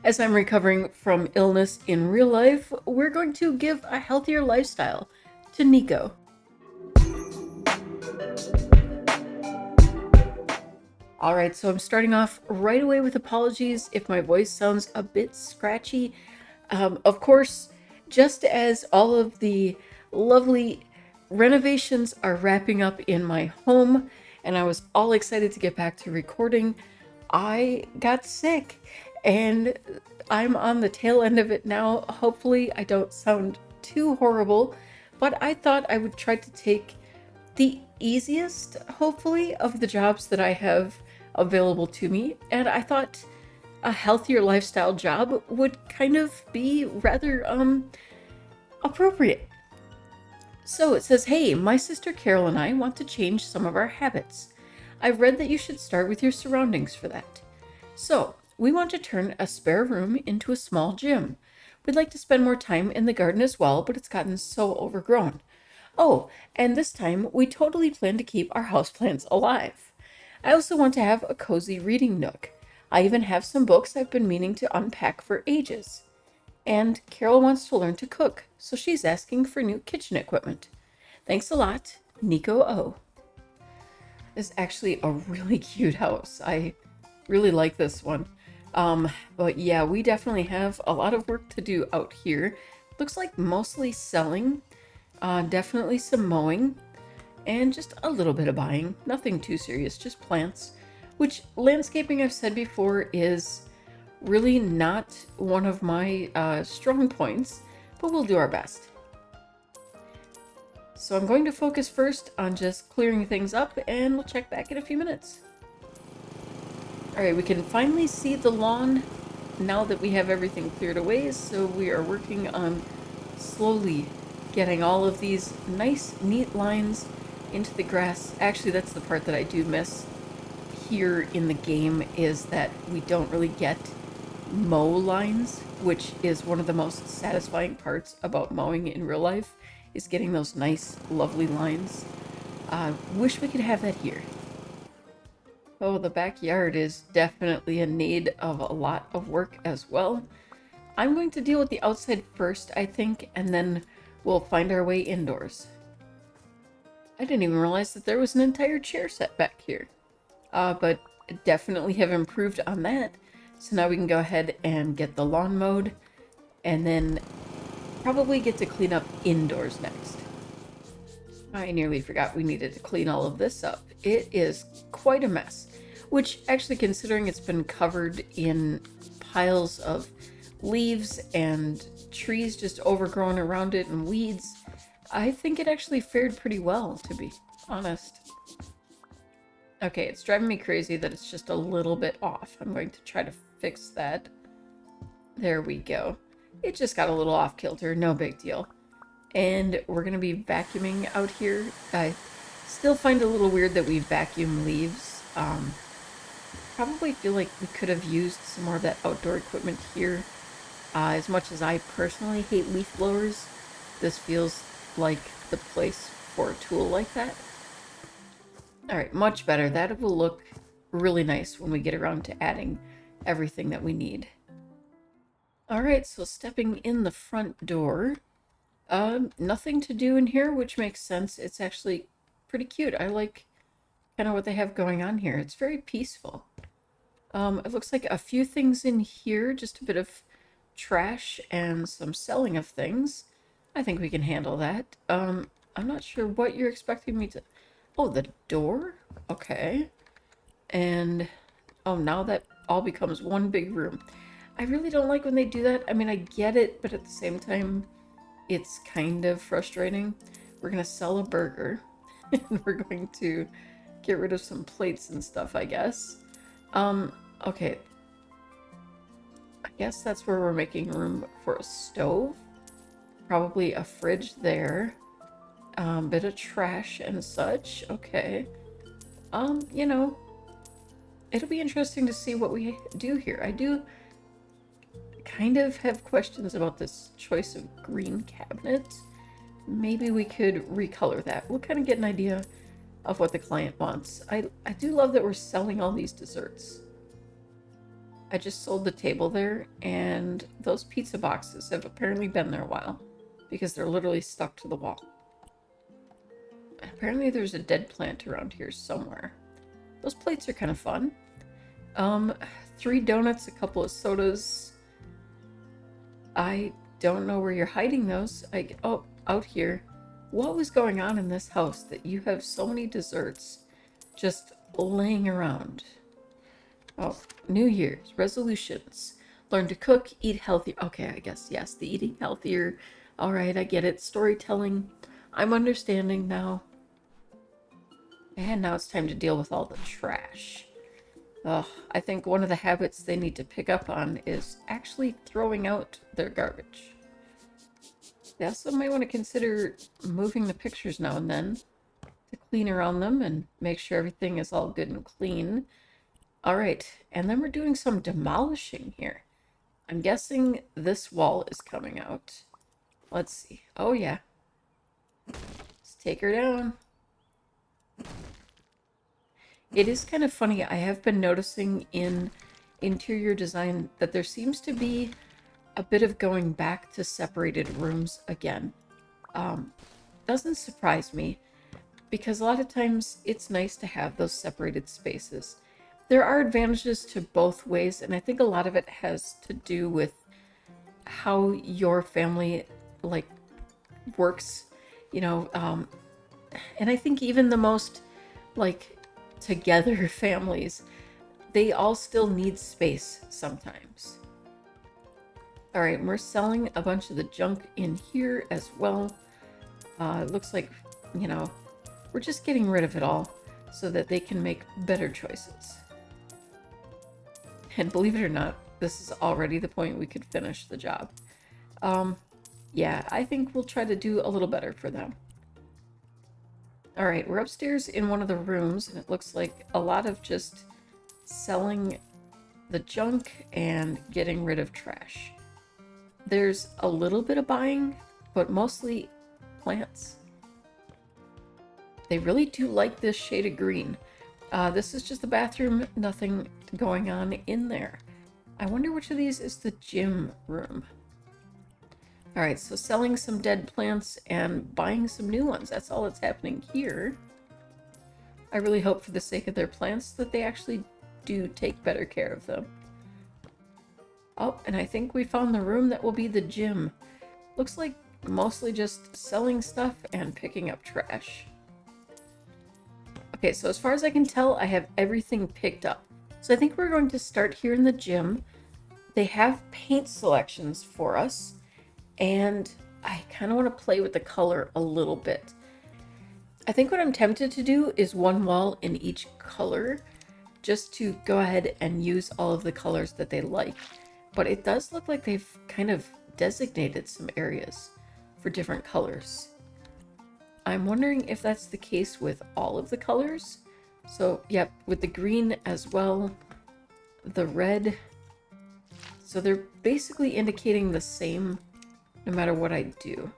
As I'm recovering from illness in real life, we're going to give a healthier lifestyle to Nico. All right, so I'm starting off right away with apologies if my voice sounds a bit scratchy. Of course, just as all of the lovely renovations are wrapping up in my home, and I was all excited to get back to recording, I got sick and I'm on the tail end of it now. Hopefully, I don't sound too horrible, but I thought I would try to take the easiest, hopefully, of the jobs that I have available to me. And I thought a healthier lifestyle job would kind of be rather appropriate. So it says, "Hey, my sister Carol and I want to change some of our habits. I've read that you should start with your surroundings for that. So, we want to turn a spare room into a small gym. We'd like to spend more time in the garden as well, but it's gotten so overgrown. Oh, and this time we totally plan to keep our houseplants alive. I also want to have a cozy reading nook. I even have some books I've been meaning to unpack for ages. And Carol wants to learn to cook, so she's asking for new kitchen equipment. Thanks a lot, Nico O." This is actually a really cute house. I really like this one. But yeah, we definitely have a lot of work to do out here. Looks like mostly selling, definitely some mowing, and just a little bit of buying. Nothing too serious, just plants. Which landscaping, I've said before, is really not one of my strong points, but we'll do our best. So I'm going to focus first on just clearing things up, and we'll check back in a few minutes. Alright, we can finally see the lawn now that we have everything cleared away, so we are working on slowly getting all of these nice, neat lines into the grass. Actually, that's the part that I do miss here in the game, is that we don't really get mow lines, which is one of the most satisfying parts about mowing in real life, is getting those nice, lovely lines. Wish we could have that here. Oh, the backyard is definitely in need of a lot of work as well. I'm going to deal with the outside first, I think, and then we'll find our way indoors. I didn't even realize that there was an entire chair set back here. But definitely have improved on that. So now we can go ahead and get the lawn mowed, and then probably get to clean up indoors next. I nearly forgot we needed to clean all of this up. It is quite a mess, which actually, considering it's been covered in piles of leaves and trees just overgrown around it and weeds, I think it actually fared pretty well, to be honest. Okay, it's driving me crazy that it's just a little bit off. I'm going to try to fix that. There we go. It just got a little off kilter, no big deal. And we're going to be vacuuming out here. I still find it a little weird that we vacuum leaves. Probably feel like we could have used some more of that outdoor equipment here. As much as I personally hate leaf blowers, this feels like the place for a tool like that. Alright, much better. That will look really nice when we get around to adding everything that we need. Alright, so stepping in the front door. Nothing to do in here, which makes sense. It's actually pretty cute. I like kind of what they have going on here. It's very peaceful. It looks like a few things in here, just a bit of trash and some selling of things. I think we can handle that. I'm not sure what you're expecting me to... Oh, the door? Okay. And, oh, now that all becomes one big room. I really don't like when they do that. I mean, I get it, but at the same time, it's kind of frustrating. We're going to sell a burger, and we're going to get rid of some plates and stuff, I guess. Okay. I guess that's where we're making room for a stove. Probably a fridge there. Bit of trash and such. Okay. You know, it'll be interesting to see what we do here. I do kind of have questions about this choice of green cabinet. Maybe we could recolor that. We'll kind of get an idea of what the client wants. I do love that we're selling all these desserts. I just sold the table there, and those pizza boxes have apparently been there a while because they're literally stuck to the wall. Apparently there's a dead plant around here somewhere. Those plates are kind of fun. 3 donuts, a couple of sodas. I don't know where you're hiding those. Oh, out here. What was going on in this house that you have so many desserts just laying around? Oh, New Year's resolutions. Learn to cook, eat healthier. Okay, I guess, yes, the eating healthier. All right, I get it. Storytelling. I'm understanding now. And now it's time to deal with all the trash. Ugh, I think one of the habits they need to pick up on is actually throwing out their garbage. They also might want to consider moving the pictures now and then to clean around them and make sure everything is all good and clean. All right, and then we're doing some demolishing here. I'm guessing this wall is coming out. Let's see. Oh, yeah. Let's take her down. It is kind of funny. I have been noticing in interior design that there seems to be a bit of going back to separated rooms again. Doesn't surprise me because a lot of times it's nice to have those separated spaces. There are advantages to both ways, and I think a lot of it has to do with how your family works, and I think even the most together families, they all still need space sometimes. All right, we're selling a bunch of the junk in here as well. It looks like, we're just getting rid of it all so that they can make better choices. And believe it or not, this is already the point we could finish the job. Yeah, I think we'll try to do a little better for them. All right, we're upstairs in one of the rooms, and it looks like a lot of just selling the junk and getting rid of trash. There's a little bit of buying, but mostly plants. They really do like this shade of green. This is just the bathroom, nothing going on in there. I wonder which of these is the gym room. All right, so selling some dead plants and buying some new ones. That's all that's happening here. I really hope for the sake of their plants that they actually do take better care of them. Oh, and I think we found the room that will be the gym. Looks like mostly just selling stuff and picking up trash. Okay, so as far as I can tell, I have everything picked up. So I think we're going to start here in the gym. They have paint selections for us, and I kind of want to play with the color a little bit. I think what I'm tempted to do is one wall in each color, just to go ahead and use all of the colors that they like. But it does look like they've kind of designated some areas for different colors. I'm wondering if that's the case with all of the colors. So, yep, with the green as well, the red. So they're basically indicating the same no matter what I do.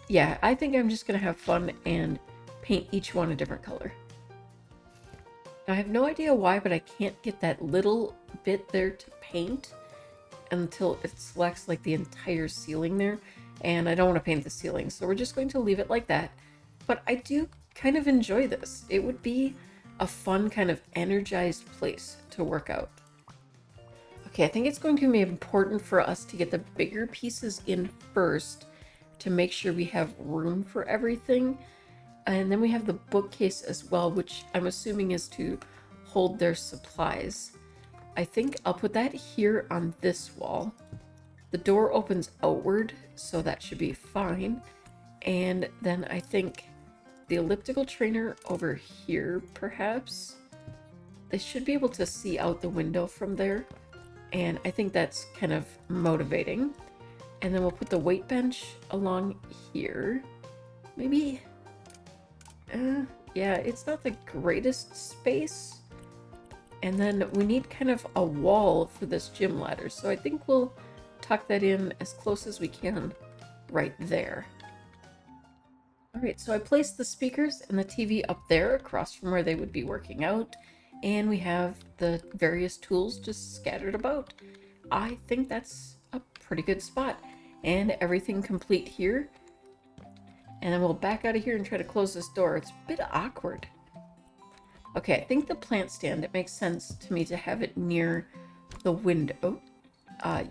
Yeah, I think I'm just gonna have fun and paint each one a different color. I have no idea why, but I can't get that little bit there to paint until it selects like the entire ceiling there, and I don't want to paint the ceiling, so we're just going to leave it like that. But I do kind of enjoy this. It would be a fun kind of energized place to work out. Okay, I think it's going to be important for us to get the bigger pieces in first to make sure we have room for everything. And then we have the bookcase as well, which I'm assuming is to hold their supplies. I think I'll put that here on this wall. The door opens outward, so that should be fine. And then I think the elliptical trainer over here, perhaps. They should be able to see out the window from there. And I think that's kind of motivating. And then we'll put the weight bench along here. Maybe, yeah, it's not the greatest space. And then we need kind of a wall for this gym ladder. So I think we'll tuck that in as close as we can right there. All right, so I placed the speakers and the TV up there across from where they would be working out. and we have the various tools just scattered about. I think that's a pretty good spot. And everything complete here. And then we'll back out of here and try to close this door. It's a bit awkward. Okay, I think the plant stand, it makes sense to me to have it near the window.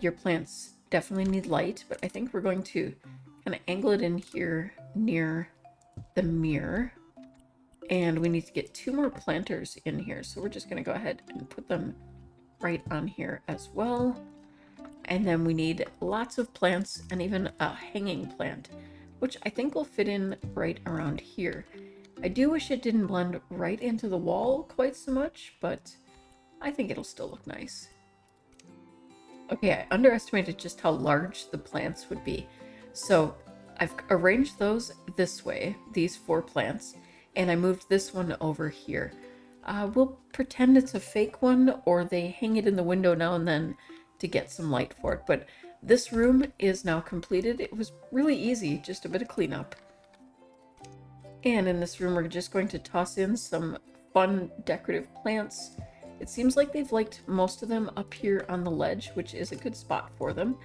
Your plants definitely need light, but I think we're going to kind of angle it in here near the mirror. And we need to get 2 more planters in here. So we're just going to go ahead and put them right on here as well. And then we need lots of plants and even a hanging plant, which I think will fit in right around here. I do wish it didn't blend right into the wall quite so much, but I think it'll still look nice. Okay, I underestimated just how large the plants would be. So I've arranged those this way, these 4 plants, and I moved this one over here. We'll pretend it's a fake one, or they hang it in the window now and then to get some light for it. But this room is now completed. It was really easy, just a bit of cleanup. And in this room, we're just going to toss in some fun decorative plants. It seems like they've liked most of them up here on the ledge, which is a good spot for them.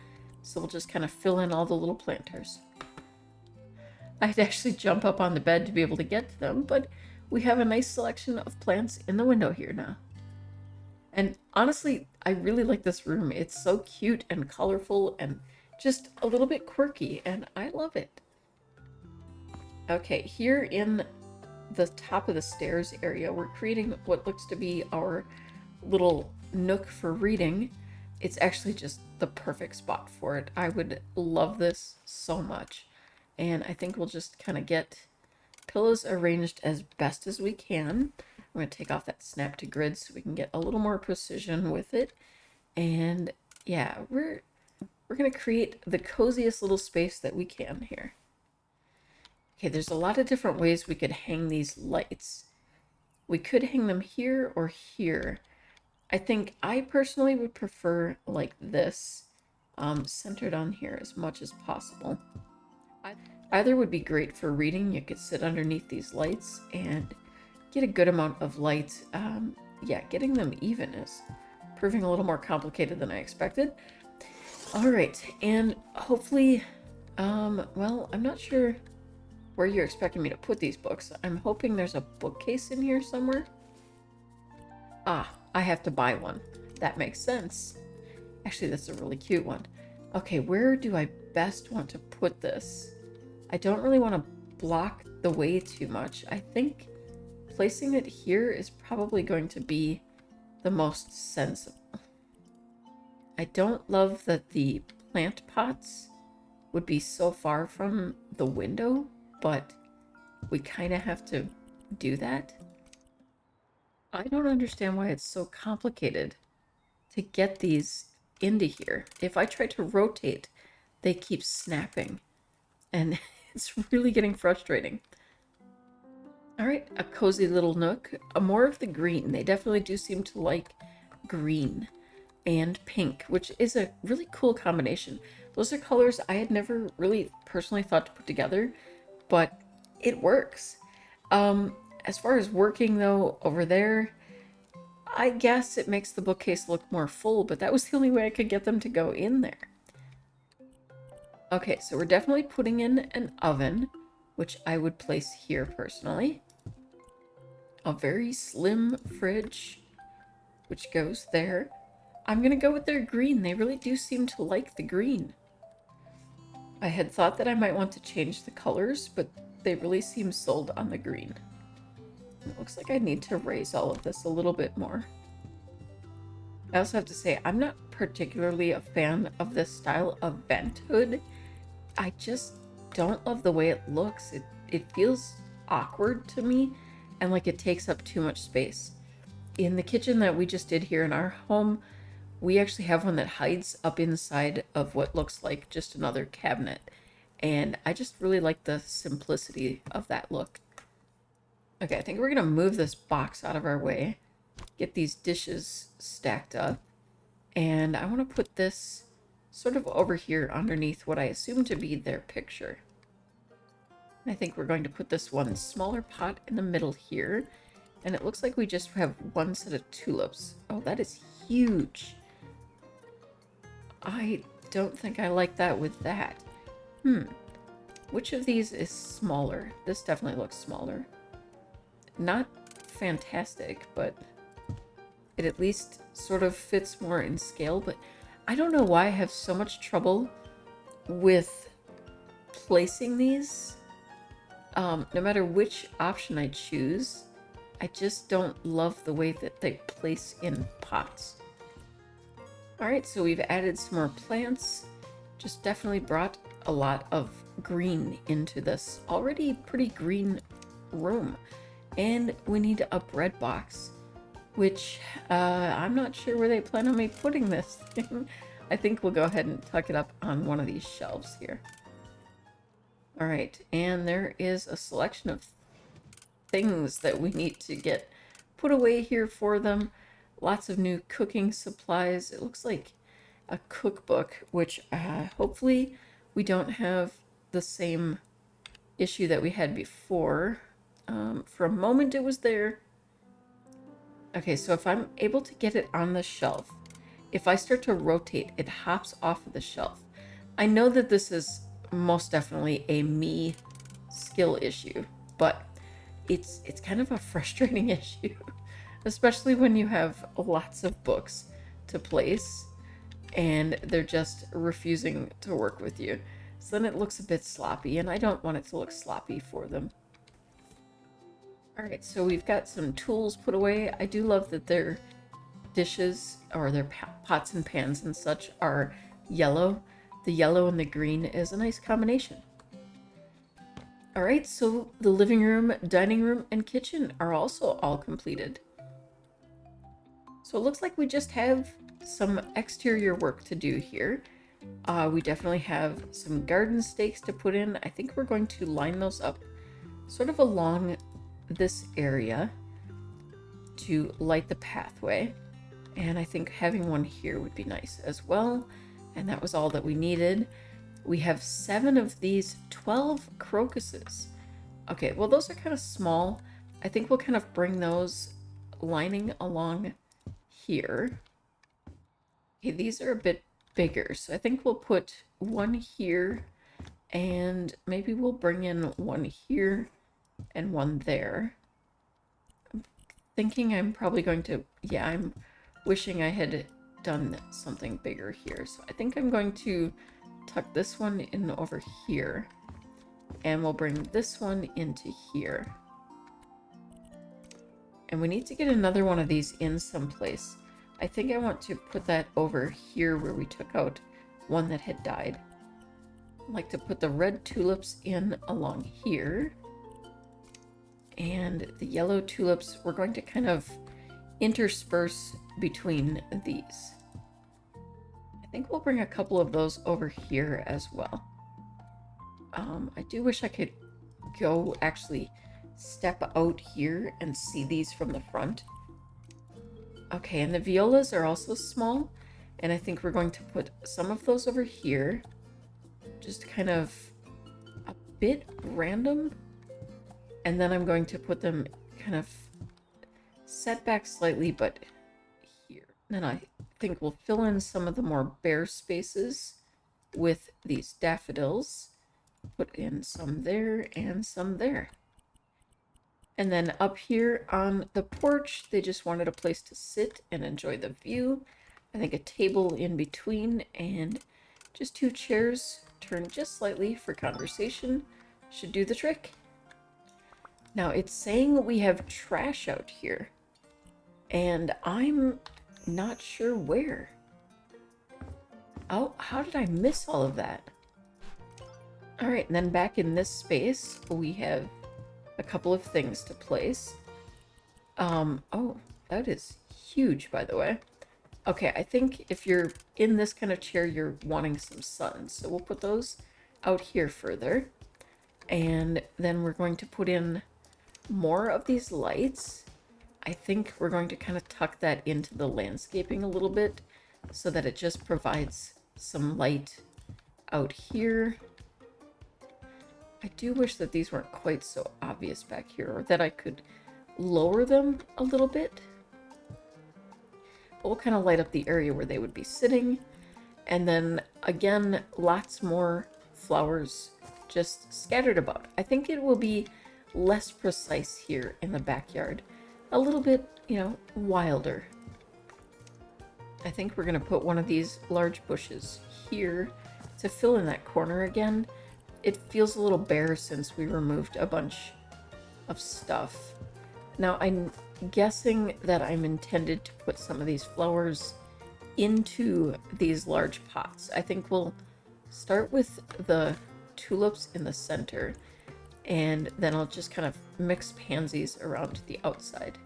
So we'll just kind of fill in all the little planters. I had to actually jump up on the bed to be able to get to them, but we have a nice selection of plants in the window here now. And honestly, I really like this room. It's so cute and colorful and just a little bit quirky, and I love it. Okay, here in the top of the stairs area, we're creating what looks to be our little nook for reading. It's actually just the perfect spot for it. I would love this so much. And I think we'll just kind of get pillows arranged as best as we can. I'm going to take off that snap to grid so we can get a little more precision with it. And yeah, we're going to create the coziest little space that we can here. Okay, there's a lot of different ways we could hang these lights. We could hang them here or here. I think I personally would prefer like this, centered on here as much as possible. Either would be great for reading. You could sit underneath these lights and get a good amount of light. Yeah, getting them even is proving a little more complicated than I expected. All right, and hopefully, well, I'm not sure where you're expecting me to put these books. I'm hoping there's a bookcase in here somewhere. Ah, I have to buy one. That makes sense. Actually, that's a really cute one. Okay, where do I best want to put this? I don't really want to block the way too much. I think placing it here is probably going to be the most sensible. I don't love that the plant pots would be so far from the window, but we kind of have to do that. I don't understand why it's so complicated to get these into here. If I try to rotate, they keep snapping, and it's really getting frustrating. All right, a cozy little nook. More of the green. They definitely do seem to like green and pink, which is a really cool combination. Those are colors I had never really personally thought to put together, but it works. As far as working though, over there, I guess it makes the bookcase look more full, but that was the only way I could get them to go in there. Okay, so we're definitely putting in an oven, which I would place here personally. A very slim fridge, which goes there. I'm gonna go with their green. They really do seem to like the green. I had thought that I might want to change the colors, but they really seem sold on the green. It looks like I need to raise all of this a little bit more. I also have to say, I'm not particularly a fan of this style of vent hood. I just don't love the way it looks. It feels awkward to me, and like it takes up too much space. In the kitchen that we just did here in our home, we actually have one that hides up inside of what looks like just another cabinet. And I just really like the simplicity of that look. Okay, I think we're gonna move this box out of our way, get these dishes stacked up, and I want to put this sort of over here underneath what I assume to be their picture. I think we're going to put this one smaller pot in the middle here, And it looks like we just have one set of tulips. Oh, that is huge. I don't think I like that with that. Which of these is smaller? This definitely looks smaller. Not fantastic, but it at least sort of fits more in scale. But I don't know why I have so much trouble with placing these. No matter which option I choose, I just don't love the way that they place in pots. Alright, so we've added some more plants. Just definitely brought a lot of green into this already pretty green room. And we need a bread box, which I'm not sure where they plan on me putting this thing. I think we'll go ahead and tuck it up on one of these shelves here. Alright, and there is a selection of things that we need to get put away here for them. Lots of new cooking supplies. It looks like a cookbook, which hopefully we don't have the same issue that we had before. For a moment it was there. Okay, so if I'm able to get it on the shelf, if I start to rotate, it hops off of the shelf. I know that this is most definitely a me skill issue, but it's kind of a frustrating issue, especially when you have lots of books to place and they're just refusing to work with you. So then it looks a bit sloppy, and I don't want it to look sloppy for them. Alright, so we've got some tools put away. I do love that their dishes, or their pots and pans and such, are yellow. The yellow and the green is a nice combination. Alright, so the living room, dining room, and kitchen are also all completed. So it looks like we just have some exterior work to do here. We definitely have some garden stakes to put in. I think we're going to line those up sort of along this area to light the pathway. And I think having one here would be nice as well. And that was all that we needed. We have 7 of these 12 crocuses. Okay, well, those are kind of small. I think we'll kind of bring those lining along here. Okay, these are a bit bigger, so I think we'll put one here, and maybe we'll bring in one here and one there. I'm thinking I'm probably going to, yeah, I'm wishing I had done something bigger here. So I think I'm going to tuck this one in over here, and we'll bring this one into here. And we need to get another one of these in someplace. I think I want to put that over here where we took out one that had died. I'd like to put the red tulips in along here. And the yellow tulips, we're going to kind of intersperse between these. I think we'll bring a couple of those over here as well. I do wish I could go actually step out here and see these from the front. Okay, and the violas are also small, and I think we're going to put some of those over here. Just kind of a bit random. And then I'm going to put them kind of set back slightly, but here. Then I think we'll fill in some of the more bare spaces with these daffodils. Put in some there and some there. And then up here on the porch, they just wanted a place to sit and enjoy the view. I think a table in between and just 2 chairs turned just slightly for conversation should do the trick. Now it's saying we have trash out here, and I'm not sure where. Oh, how did I miss all of that? All right, and then back in this space, we have a couple of things to place. Oh, that is huge, by the way. Okay, I think if you're in this kind of chair, you're wanting some sun. So we'll put those out here further. And then we're going to put in more of these lights. I think we're going to kind of tuck that into the landscaping a little bit so that it just provides some light out here. I do wish that these weren't quite so obvious back here, or that I could lower them a little bit. But we'll kind of light up the area where they would be sitting. And then again, lots more flowers just scattered about. I think it will be less precise here in the backyard. A little bit, wilder. I think we're going to put one of these large bushes here to fill in that corner again. It feels a little bare since we removed a bunch of stuff. Now I'm guessing that I'm intended to put some of these flowers into these large pots. I think we'll start with the tulips in the center, and then I'll just kind of mix pansies around the outside.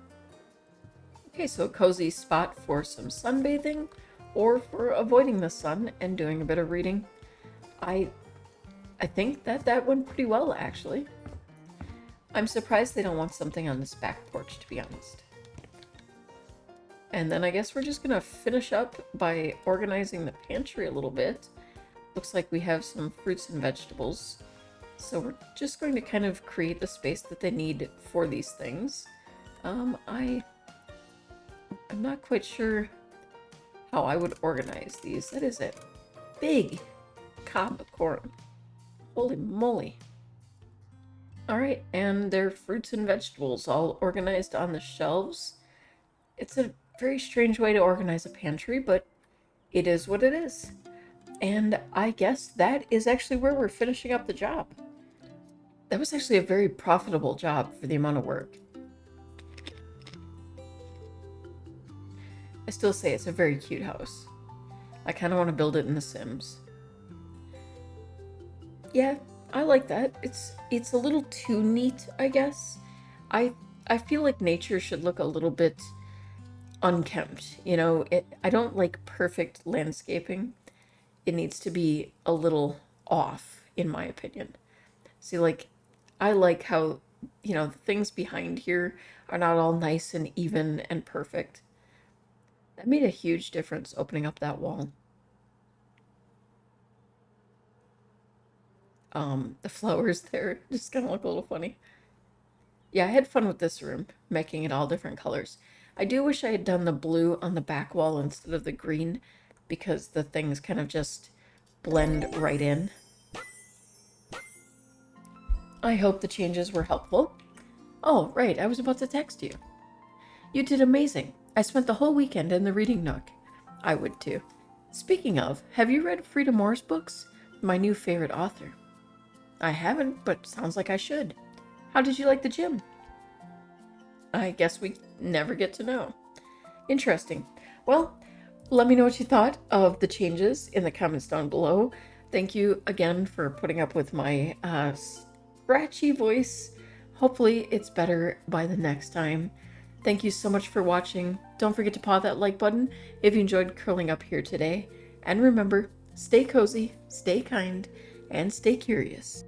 Okay, so a cozy spot for some sunbathing or for avoiding the sun and doing a bit of reading. I think that went pretty well, actually. I'm surprised they don't want something on this back porch, to be honest. And then I guess we're just gonna finish up by organizing the pantry a little bit. Looks like we have some fruits and vegetables. So we're just going to kind of create the space that they need for these things. I'm not quite sure how I would organize these. That is a big cob of corn. Holy moly. All right, and their fruits and vegetables all organized on the shelves. It's a very strange way to organize a pantry, but it is what it is. And I guess that is actually where we're finishing up the job. That was actually a very profitable job for the amount of work. I still say it's a very cute house. I kind of want to build it in The Sims. Yeah, I like that. It's a little too neat, I guess. I feel like nature should look a little bit unkempt. I don't like perfect landscaping. It needs to be a little off, in my opinion. See, I like how, the things behind here are not all nice and even and perfect. That made a huge difference opening up that wall. The flowers there just kind of look a little funny. Yeah, I had fun with this room, making it all different colors. I do wish I had done the blue on the back wall instead of the green, because the things kind of just blend right in. I hope the changes were helpful. Oh, right, I was about to text you. You did amazing. I spent the whole weekend in the reading nook. I would too. Speaking of, have you read Frida Moore's books? My new favorite author. I haven't, but sounds like I should. How did you like the gym? I guess we never get to know. Interesting. Well, let me know what you thought of the changes in the comments down below. Thank you again for putting up with my scratchy voice. Hopefully it's better by the next time. Thank you so much for watching. Don't forget to paw that like button if you enjoyed curling up here today. And remember, stay cozy, stay kind, and stay curious.